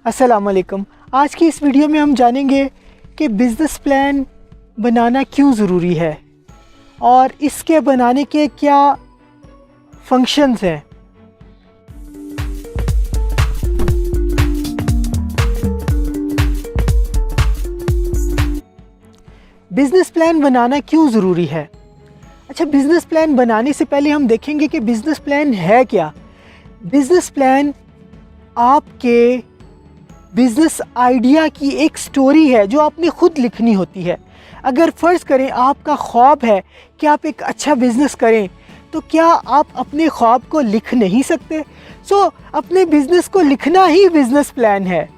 अस्सलाम वालेकुम। आज की इस वीडियो में हम जानेंगे कि बिज़नेस प्लान बनाना क्यों ज़रूरी है और इसके बनाने के क्या फंक्शंस हैं। बिज़नेस प्लान बनाना क्यों ज़रूरी है। अच्छा, बिज़नेस प्लान बनाने से पहले हम देखेंगे कि बिज़नेस प्लान है क्या। बिज़नेस प्लान आपके बिज़नेस आइडिया की एक स्टोरी है जो आपने ख़ुद लिखनी होती है। अगर फ़र्ज़ करें आपका ख्वाब है कि आप एक अच्छा बिज़नेस करें, तो क्या आप अपने ख्वाब को लिख नहीं सकते? अपने बिज़नेस को लिखना ही बिज़नेस प्लान है।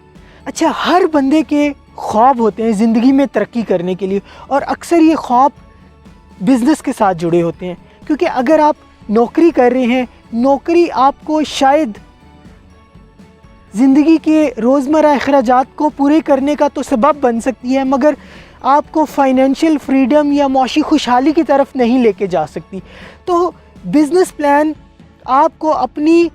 अच्छा, हर बंदे के ख्वाब होते हैं ज़िंदगी में तरक्की करने के लिए, और अक्सर ये ख्वाब बिज़नेस के साथ जुड़े होते हैं। क्योंकि अगर आप नौकरी कर रहे हैं, नौकरी आपको शायद ज़िंदगी के रोज़मर्रा अखराजात को पूरे करने का तो सबब बन सकती है, मगर आपको फाइनेंशियल फ्रीडम या मौशी खुशहाली की तरफ नहीं लेके जा सकती। तो बिज़नेस प्लान आपको अपनी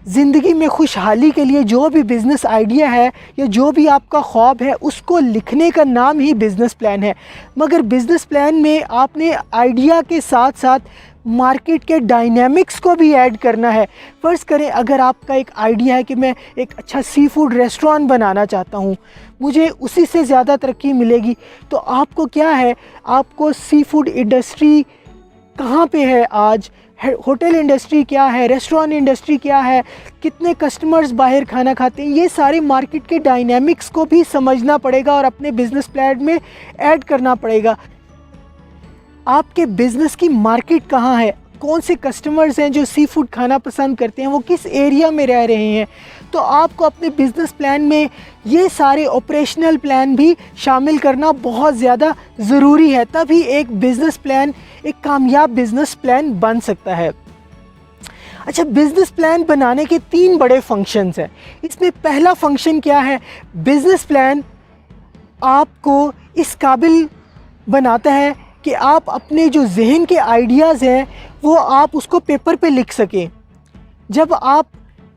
ज़िंदगी में खुशहाली के लिए जो भी बिज़नेस आइडिया है या जो भी आपका ख्वाब है, उसको लिखने का नाम ही बिज़नेस प्लान है। मगर बिज़नेस प्लान में आपने आइडिया के साथ साथ मार्केट के डायनामिक्स को भी ऐड करना है। फ़र्ज़ करें अगर आपका एक आइडिया है कि मैं एक अच्छा सी फूड रेस्टोरेंट बनाना चाहता हूँ, मुझे उसी से ज़्यादा तरक्की मिलेगी, तो आपको क्या है, आपको सी फूड इंडस्ट्री कहाँ पे है आज, होटल इंडस्ट्री क्या है, रेस्टोरेंट इंडस्ट्री क्या है, कितने कस्टमर्स बाहर खाना खाते हैं, ये सारे मार्केट के डायनामिक्स को भी समझना पड़ेगा और अपने बिज़नेस प्लान में ऐड करना पड़ेगा। आपके बिज़नेस की मार्केट कहाँ है, कौन से कस्टमर्स हैं जो सी फूड खाना पसंद करते हैं, वो किस एरिया में रह रहे हैं। तो आपको अपने बिज़नेस प्लान में ये सारे ऑपरेशनल प्लान भी शामिल करना बहुत ज़्यादा ज़रूरी है, तभी एक बिज़नेस प्लान एक कामयाब बिज़नेस प्लान बन सकता है। अच्छा, बिज़नेस प्लान बनाने के 3 बड़े फंक्शंस हैं। इसमें पहला फंक्शन क्या है, बिज़नेस प्लान आपको इस काबिल बनाता है कि आप अपने जो जहन के आइडियाज़ हैं वो आप उसको पेपर पे लिख सकें। जब आप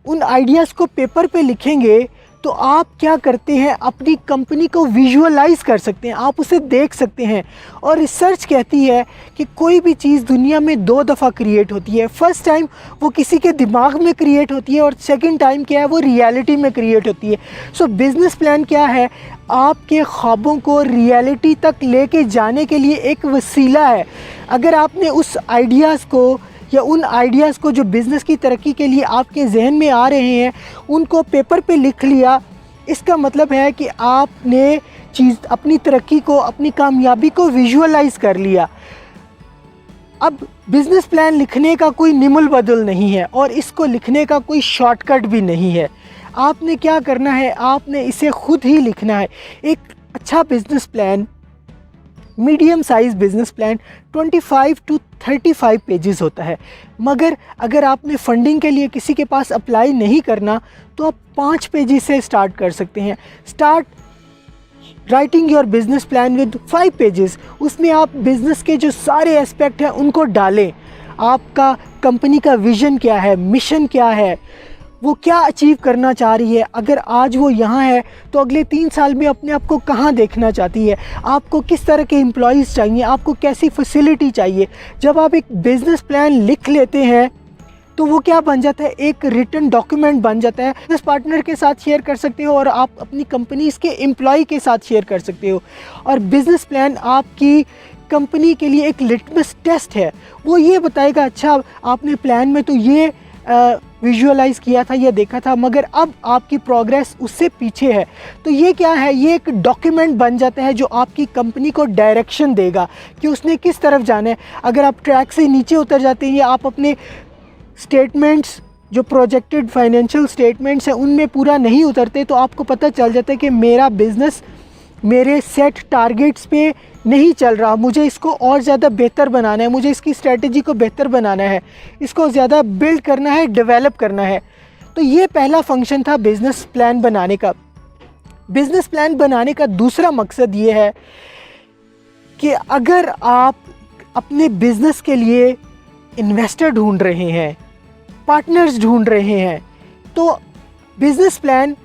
उन आइडियाज़ को पेपर पे लिखेंगे तो आप क्या करते हैं, अपनी कंपनी को विजुअलाइज़ कर सकते हैं, आप उसे देख सकते हैं। और रिसर्च कहती है कि कोई भी चीज़ दुनिया में 2 दफ़ा क्रिएट होती है। फ़र्स्ट टाइम वो किसी के दिमाग में क्रिएट होती है और सेकंड टाइम क्या है, वो रियलिटी में क्रिएट होती है। बिज़नेस प्लान क्या है, आपके ख्वाबों को रियलिटी तक लेके जाने के लिए एक वसीला है। अगर आपने उस आइडियाज़ को या उन आइडियाज़ को जो बिज़नेस की तरक्की के लिए आपके जहन में आ रहे हैं, उनको पेपर पे लिख लिया, इसका मतलब है कि आपने अपनी तरक्की को, अपनी कामयाबी को विजुअलाइज़ कर लिया। अब बिज़नेस प्लान लिखने का कोई निमुल बदल नहीं है और इसको लिखने का कोई शॉर्टकट भी नहीं है। आपने क्या करना है, आपने इसे ख़ुद ही लिखना है। एक अच्छा business plan, medium size business plan 25 to 35 pages होता है। मगर अगर आपने फ़ंडिंग के लिए किसी के पास अप्लाई नहीं करना, तो आप 5 पेजेस से स्टार्ट कर सकते हैं। Start writing your business plan with 5 pages. उसमें आप बिज़नेस के जो सारे एस्पेक्ट हैं उनको डालें। आपका कंपनी का विज़न क्या है, मिशन क्या है, वो क्या अचीव करना चाह रही है, अगर आज वो यहाँ है तो अगले 3 साल में अपने आप को कहाँ देखना चाहती है, आपको किस तरह के एम्प्लॉयज़ चाहिए, आपको कैसी फैसिलिटी चाहिए। जब आप एक बिज़नेस प्लान लिख लेते हैं तो वो क्या बन जाता है, एक रिटन डॉक्यूमेंट बन जाता है। बिज़नेस पार्टनर के साथ शेयर कर सकते हो और आप अपनी कंपनीज़ के एम्प्लॉय के साथ शेयर कर सकते हो। और बिज़नेस प्लान आपकी कंपनी के लिए एक लिटमस टेस्ट है। वो ये बताएगा, अच्छा आपने प्लान में तो ये विजुअलाइज़ किया था, ये देखा था, मगर अब आपकी प्रोग्रेस उससे पीछे है। तो ये क्या है, ये एक डॉक्यूमेंट बन जाता है जो आपकी कंपनी को डायरेक्शन देगा कि उसने किस तरफ जाना है। अगर आप ट्रैक से नीचे उतर जाते हैं या आप अपने स्टेटमेंट्स, जो प्रोजेक्टेड फाइनेंशियल स्टेटमेंट्स हैं, उनमें पूरा नहीं उतरते, तो आपको पता चल जाता है कि मेरा बिज़नेस मेरे सेट टारगेट्स पे नहीं चल रहा, मुझे इसको और ज़्यादा बेहतर बनाना है, मुझे इसकी स्ट्रेटजी को बेहतर बनाना है, इसको ज़्यादा बिल्ड करना है, डेवलप करना है। तो ये पहला फंक्शन था बिज़नेस प्लान बनाने का। बिज़नेस प्लान बनाने का दूसरा मकसद ये है कि अगर आप अपने बिज़नेस के लिए इन्वेस्टर ढूंढ रहे हैं, पार्टनर्स ढूंढ रहे हैं, तो बिज़नेस प्लान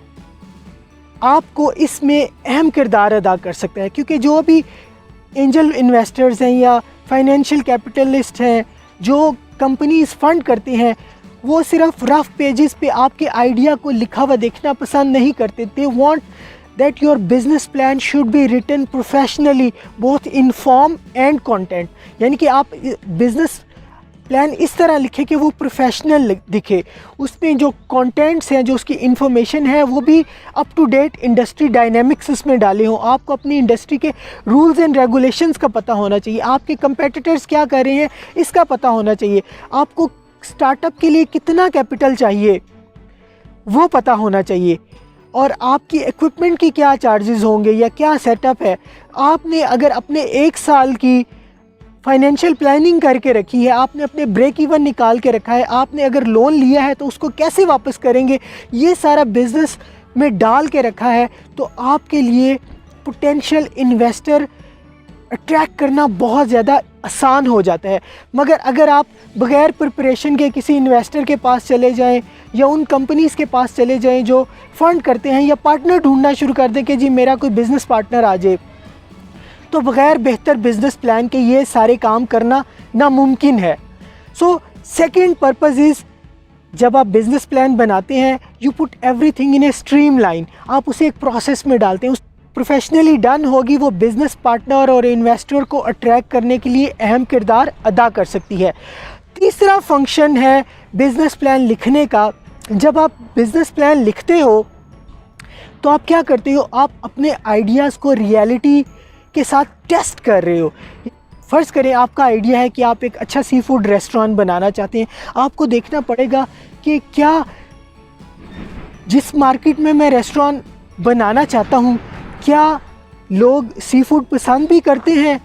आपको इसमें अहम किरदार अदा कर सकता है, क्योंकि जो भी एंजल इन्वेस्टर्स हैं या फाइनेंशियल कैपिटलिस्ट हैं जो कंपनीज फंड करते हैं, वो सिर्फ रफ पेजेस पे आपके आइडिया को लिखा हुआ देखना पसंद नहीं करते। They want that your business plan should be written professionally both in form and content, यानी कि आप बिजनेस प्लान इस तरह लिखे कि वो प्रोफेशनल दिखे, उसमें जो कंटेंट्स हैं, जो उसकी इन्फॉर्मेशन है, वो भी up to date industry dynamics उसमें डाले हों। आपको अपनी इंडस्ट्री के रूल्स एंड रेगुलेशंस का पता होना चाहिए, आपके कंपेटिटर्स क्या कर रहे हैं इसका पता होना चाहिए, आपको स्टार्टअप के लिए कितना कैपिटल चाहिए वो पता होना चाहिए, और आपकी इक्विपमेंट की क्या चार्जेस होंगे या क्या सेटअप है। आपने अगर अपने 1 साल की फाइनेंशियल प्लानिंग करके रखी है, आपने अपने ब्रेक इवन निकाल के रखा है, आपने अगर लोन लिया है तो उसको कैसे वापस करेंगे, ये सारा बिज़नेस में डाल के रखा है, तो आपके लिए पोटेंशियल इन्वेस्टर अट्रैक्ट करना बहुत ज़्यादा आसान हो जाता है। मगर अगर आप बग़ैर प्रिपरेशन के किसी इन्वेस्टर के पास चले जाएं या उन कंपनीज़ के पास चले जाएं जो फ़ंड करते हैं, या पार्टनर ढूंढना शुरू कर दें कि जी मेरा कोई बिज़नेस पार्टनर आ जाए, तो बग़ैर बेहतर बिज़नेस प्लान के ये सारे काम करना नामुमकिन है। सो सेकंड पर्पज़ इज़, जब आप बिज़नेस प्लान बनाते हैं you put everything in a stream line, आप उसे एक प्रोसेस में डालते हैं, उस प्रोफेशनली डन होगी, वो बिज़नेस पार्टनर और इन्वेस्टर को अट्रैक्ट करने के लिए अहम किरदार अदा कर सकती है। तीसरा फंक्शन है बिज़नेस प्लान लिखने का। जब आप बिज़नेस प्लान लिखते हो तो आप क्या करते हो, आप अपने आइडियाज़ को रियलिटी के साथ टेस्ट कर रहे हो। फ़र्ज़ करें आपका आइडिया है कि आप एक अच्छा सी फूड रेस्टोरेंट बनाना चाहते हैं, आपको देखना पड़ेगा कि क्या जिस मार्केट में मैं रेस्टोरेंट बनाना चाहता हूँ क्या लोग सी फूड पसंद भी करते हैं।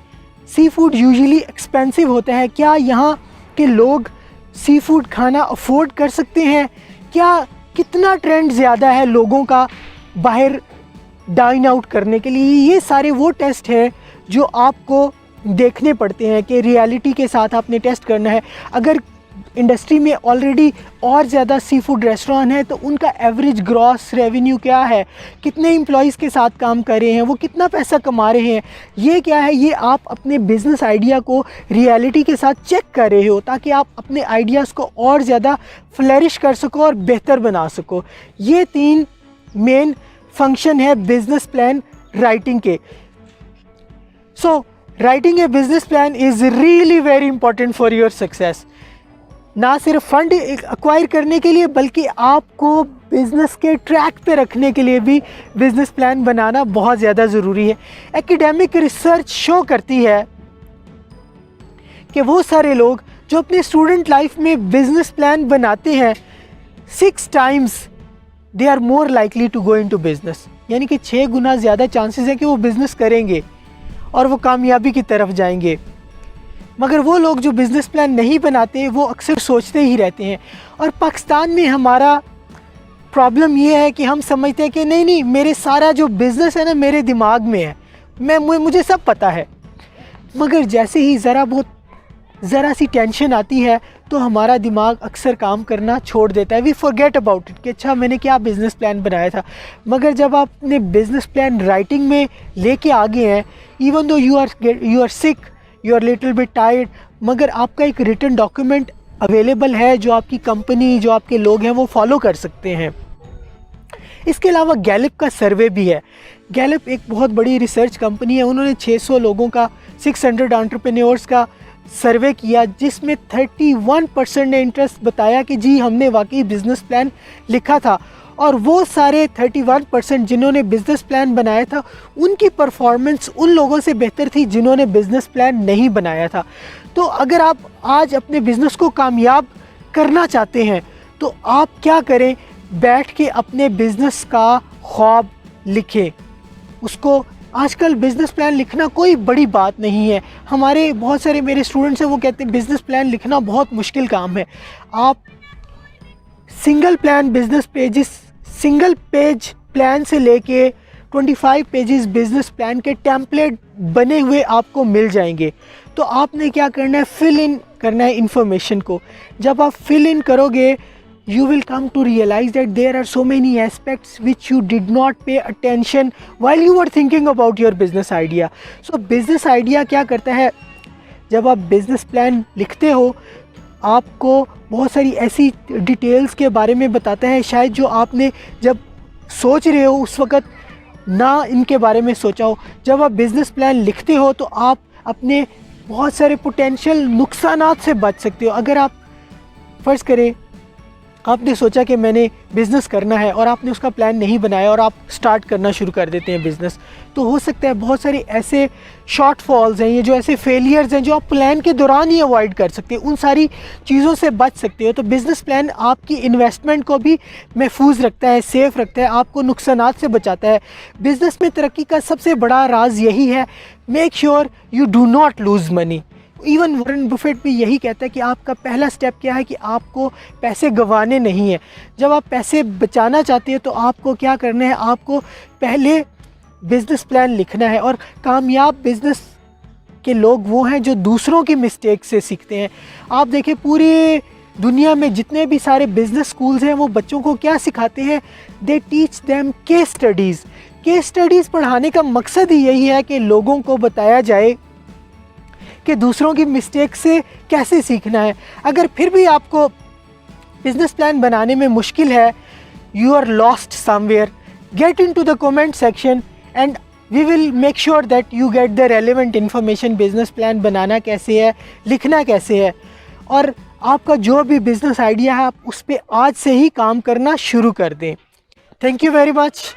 सी फूड यूजुअली एक्सपेंसिव होता है, क्या यहाँ के लोग सी फूड खाना अफोर्ड कर सकते हैं, क्या कितना ट्रेंड ज़्यादा है लोगों का बाहर डाइन आउट करने के लिए। ये सारे वो टेस्ट हैं जो आपको देखने पड़ते हैं कि रियलिटी के साथ आपने टेस्ट करना है। अगर इंडस्ट्री में ऑलरेडी और ज़्यादा सी फूड रेस्टोरेंट है तो उनका एवरेज ग्रॉस रेवेन्यू क्या है, कितने एम्प्लॉयज़ के साथ काम कर रहे हैं, वो कितना पैसा कमा रहे हैं, ये क्या है, ये आप अपने बिज़नेस आइडिया को रियलिटी के साथ चेक कर रहे हो ताकि आप अपने आइडियाज़ को और ज़्यादा फ्लरिश कर सको और बेहतर बना सको। ये 3 मेन फंक्शन है बिज़नेस प्लान राइटिंग के। So writing a business plan is really very important for your success. ना सिर्फ फंड एक्वायर करने के लिए बल्कि आपको बिज़नेस के ट्रैक पे रखने के लिए भी बिज़नेस प्लान बनाना बहुत ज़्यादा ज़रूरी है। एकेडमिक रिसर्च शो करती है कि वो सारे लोग जो अपने स्टूडेंट लाइफ में बिज़नेस प्लान बनाते हैं 6 times they are more likely to go into business, यानी कि 6 गुना ज़्यादा चांसेस है कि वो बिज़नेस करेंगे और वो कामयाबी की तरफ जाएंगे। मगर वो लोग जो बिज़नेस प्लान नहीं बनाते वो अक्सर सोचते ही रहते हैं। और पाकिस्तान में हमारा प्रॉब्लम ये है कि हम समझते हैं कि नहीं मेरे सारा जो बिज़नेस है ना मेरे दिमाग में है, मुझे सब पता है। मगर जैसे ही ज़रा सी टेंशन आती है तो हमारा दिमाग अक्सर काम करना छोड़ देता है। वी फॉरगेट अबाउट इट कि अच्छा मैंने क्या बिज़नेस प्लान बनाया था। मगर जब आप अपने बिज़नेस प्लान राइटिंग में लेके आ गए हैं, even though you are sick, you are little bit tired, मगर आपका एक रिटन डॉक्यूमेंट अवेलेबल है जो आपकी कंपनी, जो आपके लोग हैं वो फॉलो कर सकते हैं। इसके अलावा गैलप का सर्वे भी है। गैलप एक बहुत बड़ी रिसर्च कंपनी है, उन्होंने 600 लोगों का, 600 एंटरप्रेन्योर्स का सर्वे किया जिसमें 31% ने इंटरेस्ट बताया कि जी हमने वाकई बिज़नेस प्लान लिखा था। और वो सारे 31% जिन्होंने बिज़नेस प्लान बनाया था उनकी परफॉर्मेंस उन लोगों से बेहतर थी जिन्होंने बिज़नेस प्लान नहीं बनाया था। तो अगर आप आज अपने बिज़नेस को कामयाब करना चाहते हैं तो आप क्या करें, बैठ के अपने बिज़नेस का ख्वाब लिखें। उसको आजकल बिज़नेस प्लान लिखना कोई बड़ी बात नहीं है। हमारे बहुत सारे मेरे स्टूडेंट्स हैं वो कहते हैं बिज़नेस प्लान लिखना बहुत मुश्किल काम है। आप सिंगल पेज प्लान से लेके 25 पेजेस बिज़नेस प्लान के टेम्पलेट बने हुए आपको मिल जाएंगे। तो आपने क्या करना है, फिल इन करना है इन्फॉर्मेशन को। जब आप फिल इन करोगे you will come to realize that there are so many aspects which you did not pay attention while you were thinking about your business idea. So business idea क्या करता है, जब आप business plan लिखते हो आपको बहुत सारी ऐसी डिटेल्स के बारे में बताता है शायद जो आपने जब सोच रहे हो उस वक़्त ना इनके बारे में सोचा हो. जब आप बिज़नेस प्लान लिखते हो तो आप अपने बहुत सारे पोटेंशियल नुकसानात से बच सकते हो. अगर आप फ़र्ज़ करें आपने सोचा कि मैंने बिज़नेस करना है और आपने उसका प्लान नहीं बनाया और आप स्टार्ट करना शुरू कर देते हैं बिज़नेस, तो हो सकता है बहुत सारे ऐसे शॉर्टफॉल्स हैं, ये जो ऐसे फेलियर्स हैं जो आप प्लान के दौरान ही अवॉइड कर सकते हो, उन सारी चीज़ों से बच सकते हो. तो बिज़नेस प्लान आपकी इन्वेस्टमेंट को भी महफूज रखता है, सेफ़ रखता है, आपको नुकसानात से बचाता है. बिज़नेस में तरक्की का सबसे बड़ा राज यही है, make sure you do not lose money. Even Warren Buffett भी यही कहता है कि आपका पहला स्टेप क्या है कि आपको पैसे गंवाने नहीं है. जब आप पैसे बचाना चाहते हैं तो आपको क्या करना है, आपको पहले बिज़नेस प्लान लिखना है. और कामयाब बिज़नेस के लोग वो हैं जो दूसरों की मिस्टेक से सीखते हैं. आप देखें पूरी दुनिया में जितने भी सारे बिज़नेस स्कूल्स हैं वो बच्चों को क्या सिखाते हैं, they teach them case studies. Case studies पढ़ाने का मकसद ही यही है कि लोगों को बताया जाए कि दूसरों की मिस्टेक से कैसे सीखना है. अगर फिर भी आपको बिज़नेस प्लान बनाने में मुश्किल है, you are lost somewhere, get into the comment section and we will make sure that you get the relevant information. Business plan बनाना कैसे है, लिखना कैसे है, और आपका जो भी बिज़नेस आइडिया है आप उस पर आज से ही काम करना शुरू कर दें. Thank you very much.